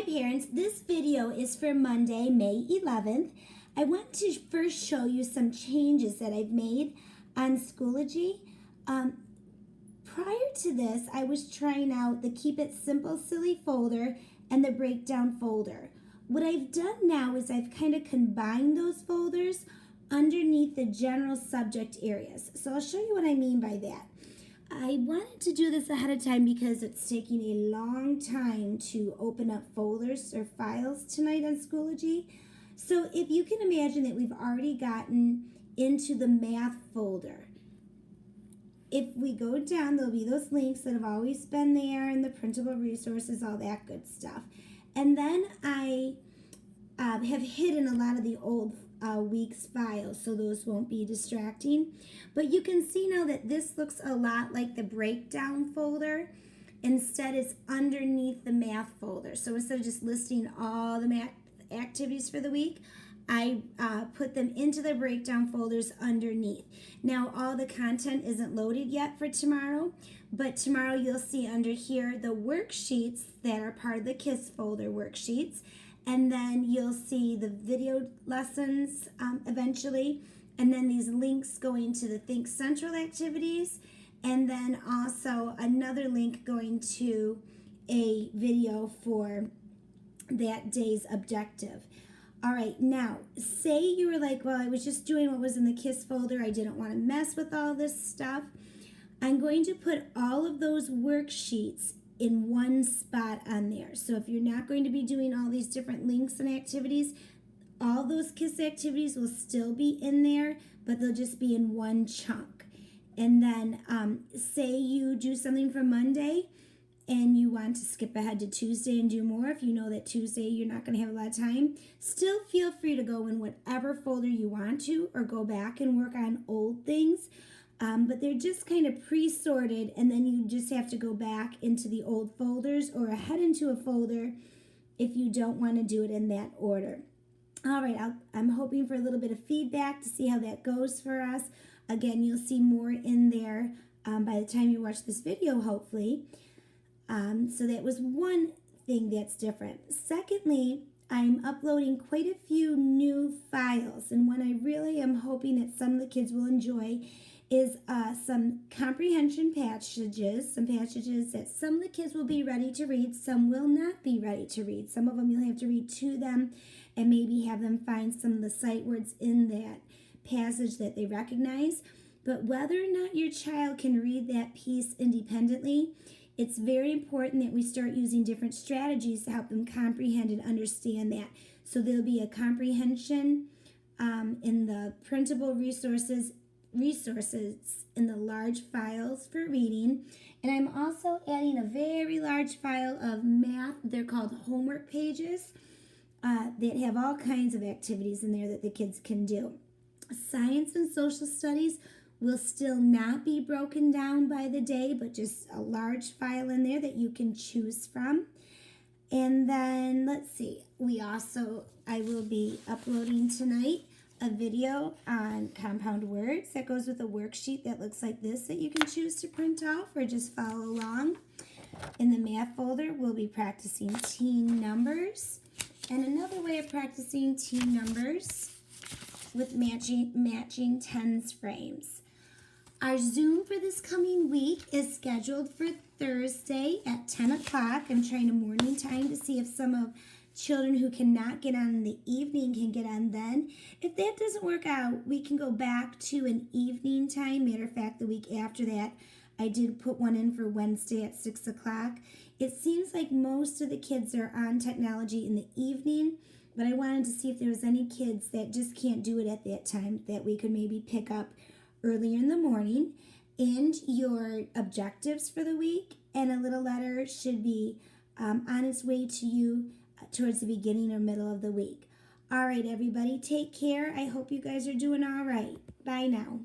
Hi parents, this video is for Monday, May 11th. I want to first show you some changes that I've made on Schoology. Prior to this, I was trying out the Keep It Simple Silly folder and the Breakdown folder. What I've done now is I've kind of combined those folders underneath the general subject areas. So I'll show you what I mean by that. I wanted to do this ahead of time because it's taking a long time to open up folders or files tonight on Schoology. So if you can imagine that we've already gotten into the math folder. If we go down, there'll be those links that have always been there and the printable resources, all that good stuff. And then I have hidden a lot of the old week's files, so those won't be distracting. But you can see now that this looks a lot like the breakdown folder. Instead, it's underneath the math folder. So instead of just listing all the math activities for the week, I put them into the breakdown folders underneath. Now, all the content isn't loaded yet for tomorrow, but tomorrow you'll see under here the worksheets that are part of the KISS folder worksheets. And then you'll see the video lessons eventually, and then these links going to the Think Central activities, and then also another link going to a video for that day's objective. All right, now, say you were like, well, I was just doing what was in the KISS folder. I didn't want to mess with all this stuff. I'm going to put all of those worksheets in one spot on there. So if you're not going to be doing all these different links and activities, all those KISS activities will still be in there, but they'll just be in one chunk. And then say you do something for Monday and you want to skip ahead to Tuesday and do more. If you know that Tuesday you're not going to have a lot of time, still feel free to go in whatever folder you want to, or go back and work on old things. But they're just kind of pre-sorted, and then you just have to go back into the old folders or ahead into a folder if you don't want to do it in that order. All right, I'm hoping for a little bit of feedback to see how that goes for us. Again, you'll see more in there by the time you watch this video, hopefully. So that was one thing that's different. Secondly, I'm uploading quite a few new files, and one I really am hoping that some of the kids will enjoy is some comprehension passages, some passages that some of the kids will be ready to read, some will not be ready to read. Some of them you'll have to read to them and maybe have them find some of the sight words in that passage that they recognize. But whether or not your child can read that piece independently, it's very important that we start using different strategies to help them comprehend and understand that. So there'll be a comprehension in the printable resources in the large files for reading, and I'm also adding a very large file of math. They're called homework pages that have all kinds of activities in there that the kids can do. Science and social studies will still not be broken down by the day, but just a large file in there that you can choose from. And then let's see, I will be uploading tonight a video on compound words that goes with a worksheet that looks like this that you can choose to print off or just follow along. In the math folder, we'll be practicing teen numbers. And another way of practicing teen numbers with matching tens frames. Our Zoom for this coming week is scheduled for Thursday at 10 o'clock. I'm trying a morning time to see if some of children who cannot get on in the evening can get on then. If that doesn't work out, we can go back to an evening time. Matter of fact, the week after that, I did put one in for Wednesday at 6 o'clock. It seems like most of the kids are on technology in the evening, but I wanted to see if there was any kids that just can't do it at that time that we could maybe pick up earlier in the morning. And your objectives for the week and a little letter should be on its way to you towards the beginning or middle of the week. All right, everybody, take care. I hope you guys are doing all right. Bye now.